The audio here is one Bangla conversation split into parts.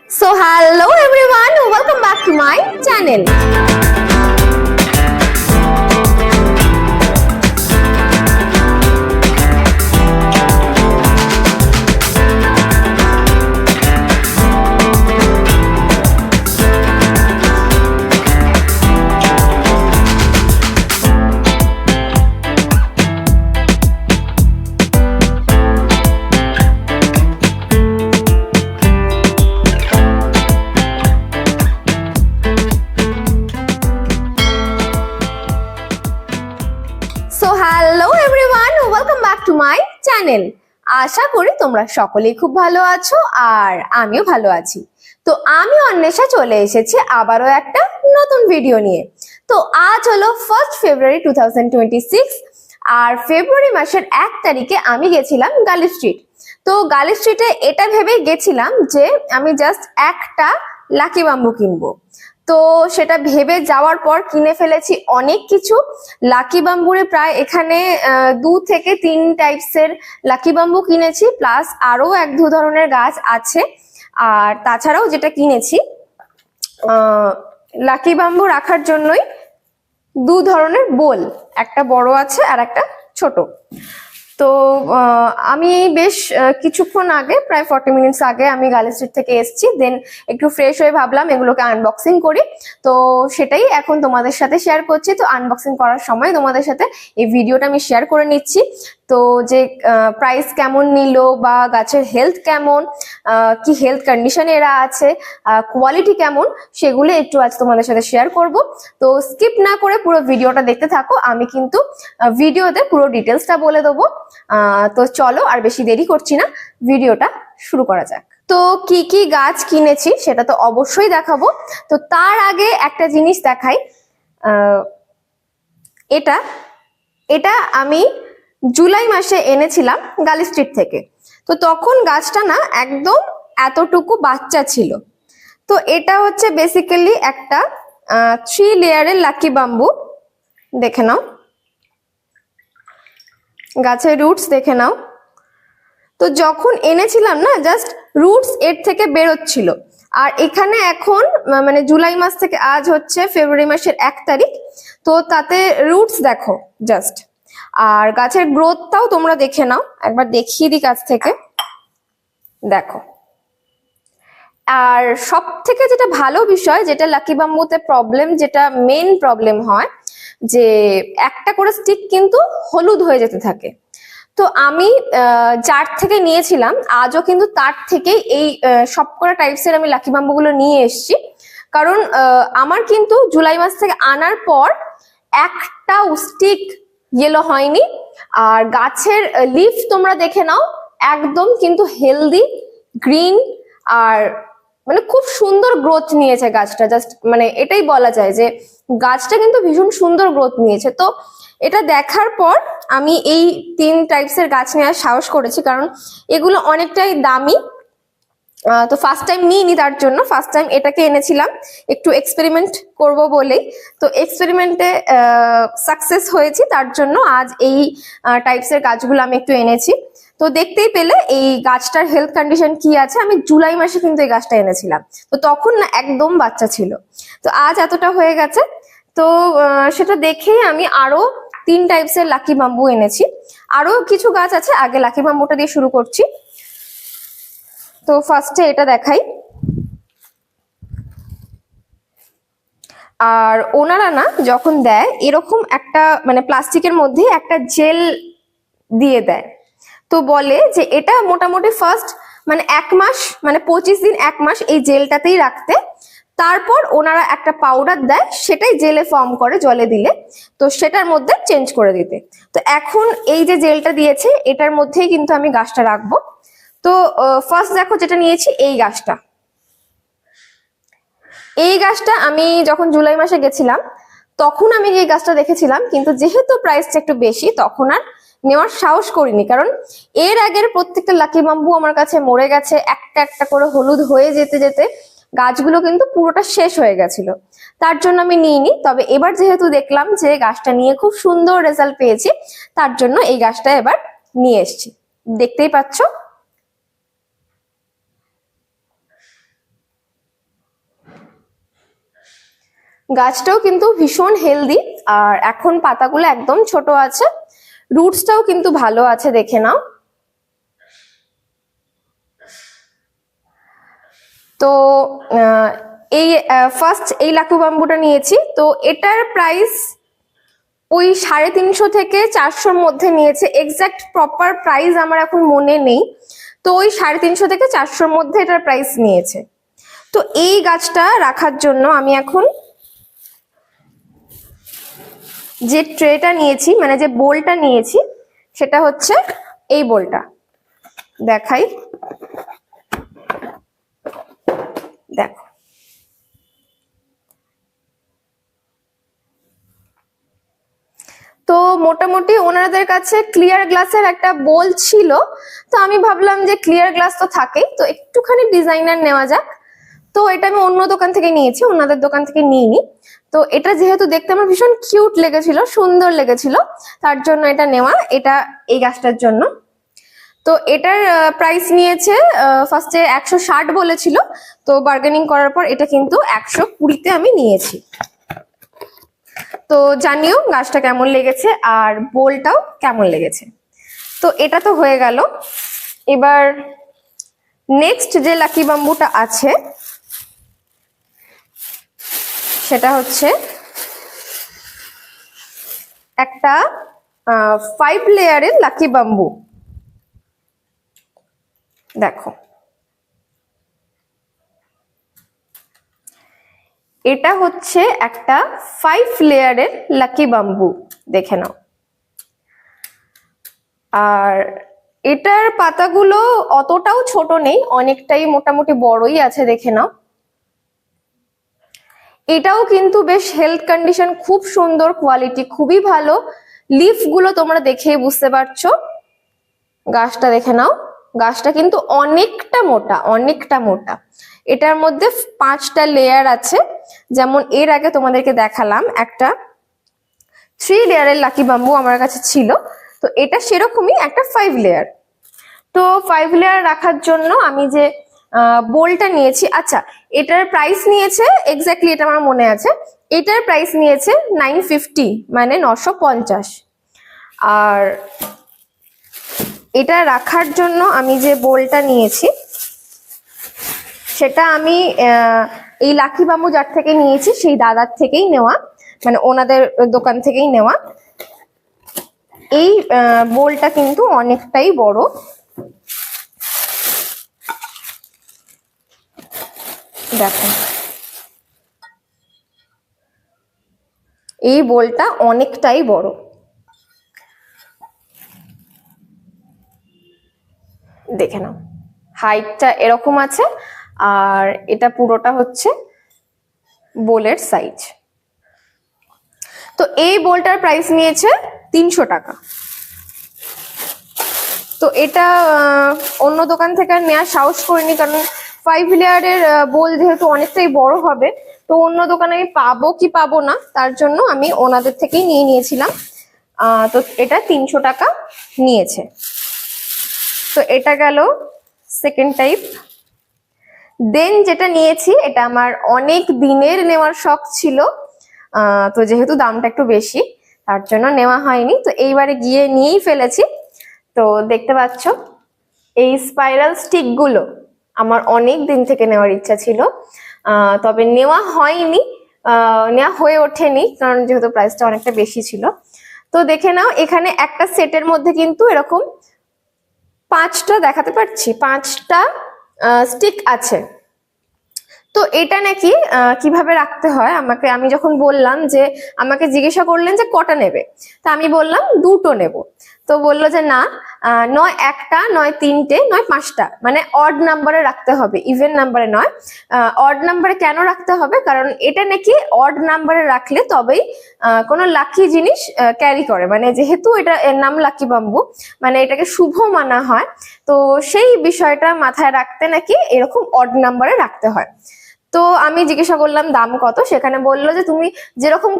So hello everyone, welcome back to my channel. So hello everyone, welcome back to my channel. আশা করি তোমরা সকলেই খুব ভালো আছো আর আমিও ভালো আছি। তো আমি অন্বেষা চলে এসেছি আবারও একটা নতুন ভিডিও নিয়ে। তো আজ হলো 1st February 2026 আর ফেব্রুয়ারি মাসের 1 তারিখে আমি গেছিলাম গালি স্ট্রিট। তো গালি স্ট্রিটে এটা ভেবে গেছিলাম যে আমি জাস্ট একটা লাকি বাম্বু কিনবো। তো সেটা ভেবে যাওয়ার পর কিনে ফেলেছি অনেক কিছু। লাকি বাম্বুরে প্রায় এখানে 2 থেকে 3 টাইপসের লাকি বাম্বু কিনেছি, প্লাস আরো 1-2 ধরনের গাছ আছে। আর তাছাড়াও যেটা কিনেছি লাকি বাম্বু রাখার জন্যই 2 ধরনের বোল, একটা বড় আছে আর একটা ছোট। তো আমি বেশ কিছুক্ষণ আগে, প্রায় 40 মিনিটস আগে আমি গালি স্ট্রিট থেকে এসেছি। দেন একটু ফ্রেশ হয়ে ভাবলাম এগুলোকে আনবক্সিং করি। তো সেটাই এখন তোমাদের সাথে শেয়ার করছি। তো আনবক্সিং করার সময় তোমাদের সাথে এই ভিডিওটা আমি শেয়ার করে নিচ্ছি। তো যে প্রাইস কেমন নিল বা গাছের হেলথ কেমন, কি হেলথ কন্ডিশনে এরা আছে, কোয়ালিটি কেমন, সেগুলো একটু আজ তোমাদের সাথে শেয়ার করব। তো স্কিপ না করে পুরো ভিডিওটা দেখতে থাকো, আমি কিন্তু ভিডিওতে পুরো ডিটেলসটা বলে দেবো। তো চলো আর বেশি দেরি করছি না, ভিডিওটা শুরু করা যাক। তো কি কি গাছ কিনেছি সেটা তো অবশ্যই দেখাবো। তো তার আগে একটা জিনিস দেখাই। এটা এটা আমি জুলাই মাসে এনেছিলাম গালি স্ট্রিট থেকে। তো তখন গাছটা না একদম এতটুকু বাচ্চা ছিল। তো এটা হচ্ছে বেসিক্যালি একটা 3 লেয়ারের লাকি বাম্বু। দেখে নাও, গাছের রুটস দেখে নাও। তো যখন এনেছিলাম না, জাস্ট রুটস এর থেকে বেরোচ্ছিল। আর এখানে এখন মানে জুলাই মাস থেকে আজ হচ্ছে ফেব্রুয়ারি মাসের 1 তারিখ। তো তাতে রুটস দেখো জাস্ট। আর গাছের গ্রোথটাও তোমরা দেখে নাও, একবার দেখিয়ে দিই কাছ থেকে, দেখো। আর সব থেকে যেটা ভালো বিষয়, যেটা লাকি বাম্বুতে প্রবলেম, যেটা মেন প্রবলেম হয়, যে একটা করে স্টিক কিন্তু হলুদ হয়ে যেতে থাকে। তো আমি যার থেকে নিয়েছিলাম আজও কিন্তু তার থেকেই এই সবকটা টাইপসের আমি লাকি বাম্বুগুলো নিয়ে এসেছি। কারণ আমার কিন্তু জুলাই মাস থেকে আনার পর একটাও স্টিক ইয়েলো হয়নি। আর গাছের লিফ তোমরা দেখে নাও, একদম কিন্তু হেলদি গ্রিন। আর মানে খুব সুন্দর গ্রোথ নিয়েছে গাছটা। জাস্ট মানে এটাই বলা যায় যে গাছটা কিন্তু ভীষণ সুন্দর গ্রোথ নিয়েছে। তো এটা দেখার পর আমি এই 3 টাইপসের গাছ নেওয়ার সাহস করেছি, কারণ এগুলো অনেকটাই দামি। তো ফার্স্ট টাইম নিইনি, তার জন্য ফার্স্ট টাইম এটাকে এনেছিলাম একটু এক্সপেরিমেন্ট করব বলেই। তো এক্সপেরিমেন্টে সাকসেস হয়েছি, তার জন্য আজ এই টাইপসের গাছগুলো আমি একটু এনেছি। তো দেখতেই পেলে এই গাছটার হেলথ কন্ডিশন কি আছে। আমি জুলাই মাসে কিন্তু এই গাছটা এনেছিলাম, তো তখন না একদম বাচ্চা ছিল। তো আজ এতটা হয়ে গেছে। তো সেটা দেখেই আমি আরো 3 টাইপসের লাকি বাম্বু এনেছি। আরো কিছু গাছ আছে, আগে লাকি বাম্বুটা দিয়ে শুরু করছি। তো ফার্স্টে এটা দেখাই। আর ওনারা না যখন দেয় এরকম একটা মানে প্লাস্টিকের মধ্যে একটা জেল দিয়ে দেয়। তো বলে যে এটা মোটামুটি ফার্স্ট মানে 1 মাস, মানে 25 দিন 1 মাস এই জেলটাতেই রাখতে। তারপর ওনারা একটা পাউডার দেয়, সেটাই জেলে ফর্ম করে জলে দিলে, তো সেটার মধ্যে চেঞ্জ করে দিতে। তো এখন এই যে জেলটা দিয়েছে এটার মধ্যেই কিন্তু আমি গাছটা রাখবো। তো ফার্স্ট দেখো যেটা নিয়েছি, এই গাছটা। এই গাছটা আমি যখন জুলাই মাসে গেছিলাম তখন আমি এই গাছটা দেখেছিলাম, কিন্তু যেহেতু প্রাইসটা একটু বেশি তখন আর নেওয়ার সাহস করিনি। কারণ এর আগের প্রত্যেকটা লাকি বাম্বু আমার কাছে মরে গেছে, একটা একটা করে হলুদ হয়ে যেতে যেতে গাছগুলো কিন্তু পুরোটা শেষ হয়ে গেছিল, তার জন্য আমি নিইনি। তবে এবার যেহেতু দেখলাম যে গাছটা নিয়ে খুব সুন্দর রেজাল্ট পেয়েছি, তার জন্য এই গাছটা এবার নিয়ে এসেছি। দেখতেই পাচ্ছ। গাছটাও কিন্তু ভীষণ হেলদি, আর এখন পাতাগুলো একদম ছোট আছে, রুটসটাও কিন্তু ভালো আছে, দেখে নাও। তো এই ফার্স্ট এই লাকি বাম্বুটা নিয়েছি, তো এটার প্রাইস ওই 350 থেকে 400-র মধ্যে নিয়েছে। এক্সাক্ট প্রপার প্রাইস আমার এখন মনে নেই, তো ওই 350 থেকে 400-র মধ্যে এটার প্রাইস নিয়েছে। তো এই গাছটা রাখার জন্য আমি এখন যে ট্রেটা নিয়েছি, মানে যে বোলটা নিয়েছি, সেটা হচ্ছে এই বোলটা। দেখাই, দেখো। তো মোটামুটি ওনাদের কাছে ক্লিয়ার গ্লাসের একটা বোল ছিল, তো আমি ভাবলাম যে ক্লিয়ার গ্লাস তো থাকেই, তো একটুখানি ডিজাইনার নেওয়া যাক। তো এটা আমি অন্য দোকান থেকে নিয়েছি, ওনাদের দোকান থেকে নিইনি। তো এটা যেহেতু দেখতে আমার ভীষণ কিউট লেগেছিল, সুন্দর লেগেছিল, তার জন্য এটা নেওয়া, এটা এই গাছটার জন্য। তো এটার প্রাইস নিয়েছে ফার্স্টে 160 বলেছিল, তো বার্গেনিং করার পর এটা কিন্তু 120-তে আমি নিয়েছি। তো জানিও গাছটা কেমন লেগেছে আর বোলটাও কেমন লেগেছে। তো এটা তো হয়ে গেল। এবার নেক্সট যে লাকি বাম্বুটা আছে সেটা হচ্ছে একটা 5 লেয়ারের লাকি বাম্বু। দেখো, এটা হচ্ছে একটা 5 লেয়ারের লাকি বাম্বু, দেখে নাও। আর এটার পাতাগুলো অতটাও ছোট নেই, অনেকটাই মোটামুটি বড়ই আছে, দেখে নাও। এটাও কিন্তু বেশ হেলথ কন্ডিশন খুব সুন্দর, কোয়ালিটি খুবই ভালো। লিফ গুলো তোমরা দেখেই বুঝতে পারছো। গাছটা দেখে নাও, গাছটা কিন্তু অনেকটা মোটা, অনেকটা মোটা। এটার মধ্যে 5টা লেয়ার আছে, যেমন এর আগে তোমাদেরকে দেখালাম একটা 3 লেয়ারের লাকি বাম্বু আমার কাছে ছিল, তো এটা সেরকমই একটা 5 লেয়ার। তো 5 লেয়ার রাখার জন্য আমি যে বোলটা নিয়েছি, আচ্ছা এটার প্রাইস নিয়েছে এক্স্যাক্টলি, এটা আমার মনে আছে, এটার প্রাইস নিয়েছে 950, মানে 950। আর এটা রাখার জন্য আমি যে বোলটা নিয়েছি সেটা আমি এই লাকি বাম্বু যার থেকে নিয়েছি সেই দাদার থেকেই নেওয়া, মানে ওনাদের দোকান থেকেই নেওয়া। এই বোলটা কিন্তু অনেকটাই বড়, দেখো এই বোলটা অনেকটাই বড়, দেখে নাও। হাইটটা এরকম আছে, আর এটা পুরোটা হচ্ছে বোলের সাইজ। তো এই বোলটার প্রাইস নিয়েছে 300 টাকা। তো এটা অন্য দোকান থেকে নেওয়ার সাহস করিনি, কারণ 5 লেয়ারের বোল যেহেতু অনেকটাই বড় হবে, তো অন্য দোকানে আমি পাবো কি পাবো না, তার জন্য আমি ওনাদের থেকেই নিয়ে নিয়েছিলাম। তো এটা 300 টাকা নিয়েছে। তো এটা গেল সেকেন্ড টাইপ। দেন যেটা নিয়েছি, এটা আমার অনেক দিনের নেওয়ার শখ ছিল, তো যেহেতু দামটা একটু বেশি তার জন্য নেওয়া হয়নি, তো এইবারে গিয়ে নিয়েই ফেলেছি। তো দেখতে পাচ্ছ এই স্পাইরাল স্টিক গুলো আমার অনেক দিন থেকে নেওয়ার ইচ্ছা ছিল, তবে নেওয়া হয়নি, নেওয়া হয়ে ওঠেনি, কারণ যেহেতু প্রাইসটা অনেকটা বেশি ছিল। তো দেখে নাও, এখানে একটা সেটের মধ্যে কিন্তু এরকম 5টা দেখাতে পারছি, 5টা স্টিক আছে। তো এটা নাকি কিভাবে রাখতে হয়, আমি যখন বললাম যে, আমাকে জিজ্ঞাসা করলেন যে কটা নেবে, তা আমি বললাম 2টো নেব। তো বললো যে না, নয় 1টা, নয় 3টে, নয় 5টা, মানে অড নাম্বারে রাখতে হবে, ইভেন নাম্বারে নয়। অড নাম্বারে কেন রাখতে হবে, কারণ এটা নাকি অড নাম্বারে রাখলে তবেই কোনো লাকি জিনিস ক্যারি করে, মানে যেহেতু এটা এর নাম লাকি বাম্বু, মানে এটাকে শুভ মানা হয়, তো সেই বিষয়টা মাথায় রাখতে নাকি এরকম অড নাম্বারে রাখতে হয়। তো আমি জিজ্ঞাসা করলাম দাম কত, সেখানে বললো যে তুমি যেরকম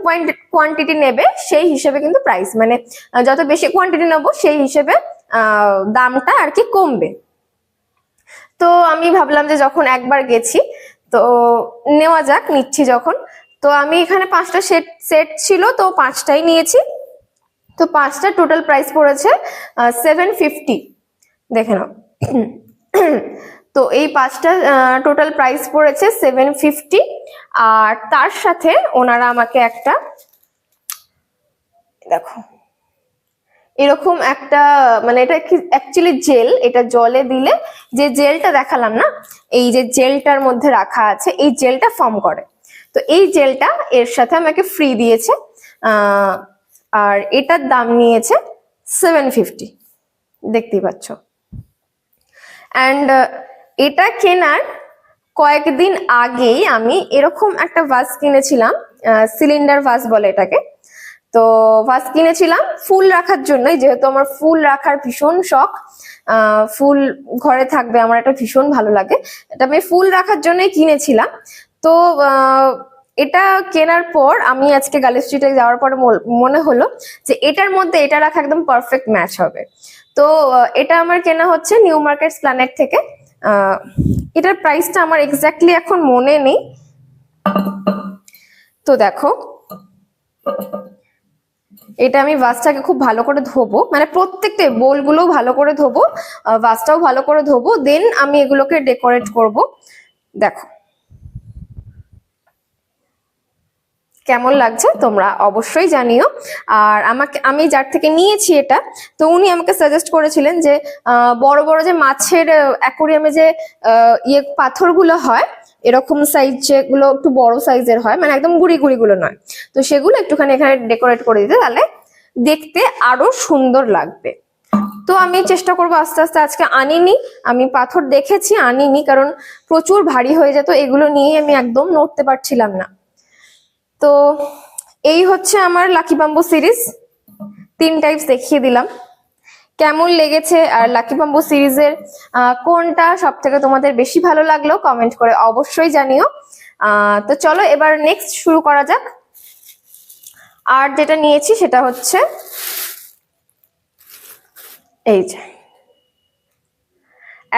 কোয়ান্টিটি নেবে সেই হিসেবে কিন্তু প্রাইস, মানে যত বেশি কোয়ান্টিটি নেবো সেই হিসেবে দামটা আর কি কমবে। তো আমি ভাবলাম যে যখন একবার গেছি তো নেওয়া যাক, নিচ্ছি যখন। তো তো আমি এখানে 5টা সেট ছিল, তো 5টাই নিয়েছি। তো 5টা টোটাল প্রাইস পড়েছে 750, দেখে নাও। তো এই 5টা টোটাল প্রাইস পড়েছে 750। আর তার সাথে ওনারা আমাকে একটা, দেখো এরকম একটা, মানে এটা অ্যাকচুয়ালি জেল, এটা জলে দিলে যে জেলটা দেখালাম না, এই যে জেলটার মধ্যে রাখা আছে, এই জেলটা ফর্ম করে। তো এই জেলটা এর সাথে আমাকে ফ্রি দিয়েছে। আর এটার দাম নিয়েছে 750, দেখতেই পাচ্ছ। অ্যান্ড এটা কেনার কয়েকদিন আগেই আমি এরকম একটা ভাস কিনেছিলাম, সিলিন্ডার ভাস বলে এটাকে। তো ভাস কিনেছিলাম ফুল রাখার জন্যই, যেহেতু আমার ফুল রাখার ভীষণ শখ, ফুল ঘরে থাকবে আমার এটা ভীষণ ভালো লাগে। এটা আমি ফুল রাখার জন্যই কিনেছিলাম। তো এটা কেনার পর আমি আজকে গার্লি স্ট্রিটে যাওয়ার পরে মনে হলো যে এটার মধ্যে এটা রাখা একদম পারফেক্ট ম্যাচ হবে। তো এটা আমার কেনা হচ্ছে নিউ মার্কেট প্ল্যানেট থেকে। এটার প্রাইসটা আমার এক্স্যাক্টলি এখন মনে নেই। তো দেখো, এটা আমি ভাসটাকে খুব ভালো করে ধোবো, মানে প্রত্যেকটা বোলগুলো ভালো করে ধোবো, ভাসটাও ভালো করে ধোবো, দেন আমি এগুলোকে ডেকোরেট করব। দেখো কেমন লাগছে তোমরা অবশ্যই জানিও। আর আমি যার থেকে নিয়েছি এটা, তো উনি আমাকে সাজেস্ট করেছিলেন যে বড় বড় যে মাছের অ্যাকোরিয়ামে যে পাথরগুলো হয়, এরকম সাইজ যেগুলো একটু বড় সাইজের হয়, মানে একদম গুড়ি গুড়ি গুলো নয়, তো সেগুলো একটুখানি এখানে ডেকোরেট করে দিতে, তাহলে দেখতে আরো সুন্দর লাগবে। তো আমি চেষ্টা করবো আস্তে আস্তে। আজকে আনিনি, আমি পাথর দেখেছি, আনিনি, কারণ প্রচুর ভারী হয়ে যেত, এগুলো নিয়ে আমি একদম নড়তে পারছিলাম না। তো এই হচ্ছে আমার লাকি বাম্বু সিরিজ, 3 টাইপস দেখিয়ে দিলাম। কেমন লেগেছে আর লাকি বাম্বু সিরিজের কোনটা সব থেকে তোমাদের বেশি ভালো লাগলো কমেন্ট করে অবশ্যই জানিও। তো চলো এবার নেক্সট শুরু করা যাক। আর যেটা নিয়েছি সেটা হচ্ছে এই যে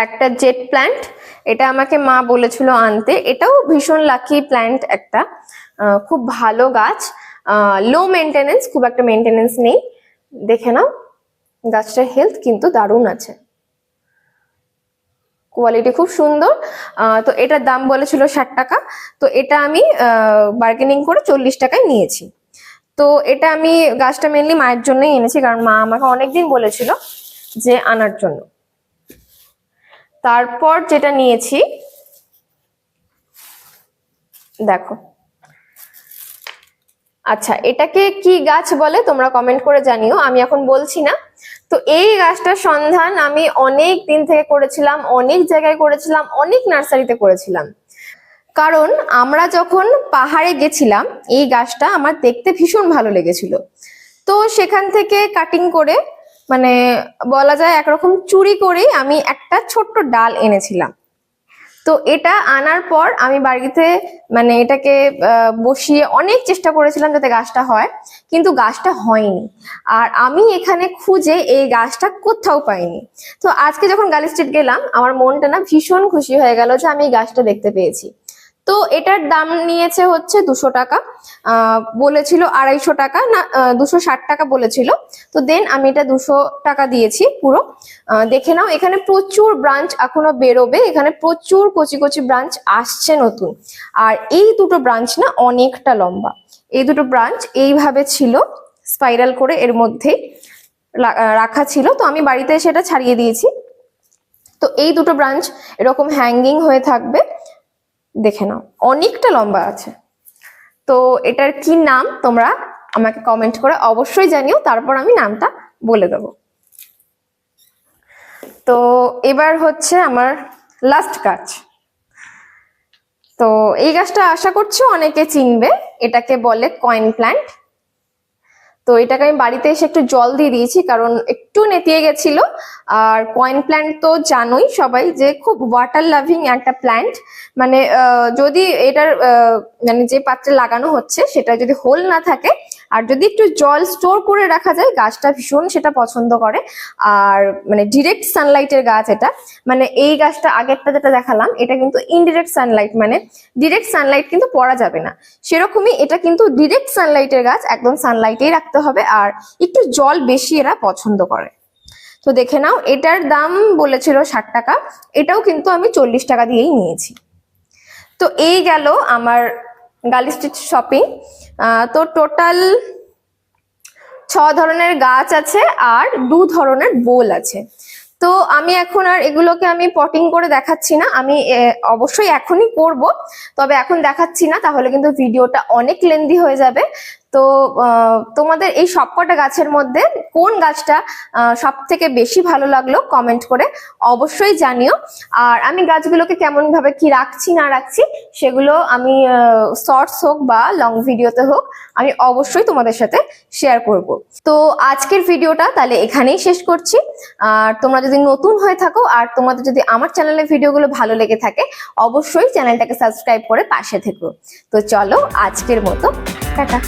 একটা জেট প্ল্যান্ট। এটা আমাকে মা বলেছিল আনতে, এটাও ভীষণ লাকি প্ল্যান্ট একটা, খুব ভালো গাছ, লো মেনটেনেন্স, খুব একটা মেনটেনেন্স নেই। দেখে নাও গাছটার হেলথ কিন্তু দারুণ আছে, কোয়ালিটি খুব সুন্দর। তো এটার দাম বলেছিল 60 টাকা, তো এটা আমি বার্গেনিং করে 40 টাকায় নিয়েছি। তো এটা আমি গাছটা মেনলি মায়ের জন্যই এনেছি, কারণ মা আমাকে অনেকদিন বলেছিল যে আনার জন্য। তারপর যেটা নিয়েছি দেখো, আচ্ছা এটাকে কি গাছ বলে তোমরা কমেন্ট করে জানিও, আমি এখন বলছি না। তো এই গাছটার সন্ধান আমি অনেক দিন থেকে করেছিলাম, অনেক জায়গায় করেছিলাম, অনেক নার্সারিতে করেছিলাম, কারণ আমরা যখন পাহাড়ে গেছিলাম এই গাছটা আমার দেখতে ভীষণ ভালো লেগেছিল। তো সেখান থেকে কাটিং করে, মানে বলা যায় একরকম চুরি করেই আমি একটা ছোট্ট ডাল এনেছিলাম। তো এটা আনার পর আমি বাড়িতে মানে এটাকে বসিয়ে অনেক চেষ্টা করেছিলাম যাতে গাছটা হয়, কিন্তু গাছটা হয়নি। আর আমি এখানে খুঁজে এই গাছটা কোথাও পাইনি। তো আজকে যখন গার্লি স্ট্রিট গেলাম, আমার মনটা না ভীষণ খুশি হয়ে গেল যে আমি এই গাছটা দেখতে পেয়েছি। তো এটার দাম নিয়েছে হচ্ছে 200 টাকা, বলেছিল 250 টাকা, না 260 টাকা বলেছিল। তো দেন আমি এটা 200 টাকা দিয়েছি পুরো। দেখে নাও এখানে প্রচুর ব্রাঞ্চ এখনো বেরোবে, এখানে প্রচুর কচি কচি ব্রাঞ্চ আসছে নতুন। আর এই দুটো ব্রাঞ্চ না অনেকটা লম্বা, এই দুটো ব্রাঞ্চ এইভাবে ছিল, স্পাইরাল করে এর মধ্যেই রাখা ছিল। তো আমি বাড়িতে সেটা ছাড়িয়ে দিয়েছি। তো এই দুটো ব্রাঞ্চ এরকম হ্যাঙ্গিং হয়ে থাকবে, দেখে নাও অনেকটা লম্বা আছে। তো এটার কি নাম তোমরা আমাকে কমেন্ট করে অবশ্যই জানিও, তারপর আমি নামটা বলে দেবো। তো এবার হচ্ছে আমার লাস্ট গাছ। তো এই গাছটা আশা করছি অনেকে চিনবে, এটাকে বলে কয়েন প্ল্যান্ট। তো এটাকে আমি বাড়িতে এসে একটু জল দিয়ে দিয়েছি, কারণ একটু নেতিয়ে গেছিল। আর কয়েন প্ল্যান্ট তো জানোই সবাই যে খুব ওয়াটার লাভিং একটা প্ল্যান্ট, মানে যদি এটার মানে যে পাত্রে লাগানো হচ্ছে সেটা যদি হোল না থাকে আর যদি একটু জল স্টোর করে রাখা যায়, গাছটা ভীষণ সেটা পছন্দ করে। আর মানে ডিরেক্ট সানলাইটের গাছ এটা, মানে এই গাছটা আগেরটা যেটা দেখালাম এটা কিন্তু ইনডিরেক্ট সানলাইট, মানে ডিরেক্ট সানলাইট কিন্তু পড়া যাবে না, সেরকমই এটা কিন্তু ডিরেক্ট সানলাইটের গাছ, একদম সানলাইটেই রাখতে হবে। আর একটু জল বেশি এরা পছন্দ করে। তো দেখে নাও, এটার দাম বলেছিল 60 টাকা, এটাও কিন্তু আমি 40 টাকা দিয়েই নিয়েছি। তো এই গেল আমার গার্লি স্ট্রিট শপিং। তো টোটাল 6 ধরনের গাছ আছে আর 2 ধরনের বোল আছে। তো আমি এখন আর এগুলোকে আমি পটিং করে দেখাচ্ছি না, আমি অবশ্যই এখনই করব, তবে এখন দেখাচ্ছি না, তাহলে কিন্তু ভিডিওটা অনেক লেন্দি হয়ে যাবে। তো তোমাদের এই সবকটা গাছের মধ্যে কোন গাছটা সব থেকে বেশি ভালো লাগলো কমেন্ট করে অবশ্যই জানিও। আর আমি গাছগুলোকে কেমন ভাবে কি রাখছি না রাখছি সেগুলো আমি শর্টস হোক বা লং ভিডিওতে হোক আমি অবশ্যই তোমাদের সাথে শেয়ার করব। তো আজকের ভিডিওটা তাহলে এখানেই শেষ করছি। আর তোমরা যদি নতুন হয়ে থাকো আর তোমাদের যদি আমার চ্যানেলের ভিডিওগুলো ভালো লেগে থাকে অবশ্যই চ্যানেলটাকে সাবস্ক্রাইব করে পাশে থেকো। তো চলো আজকের মতো টাটা।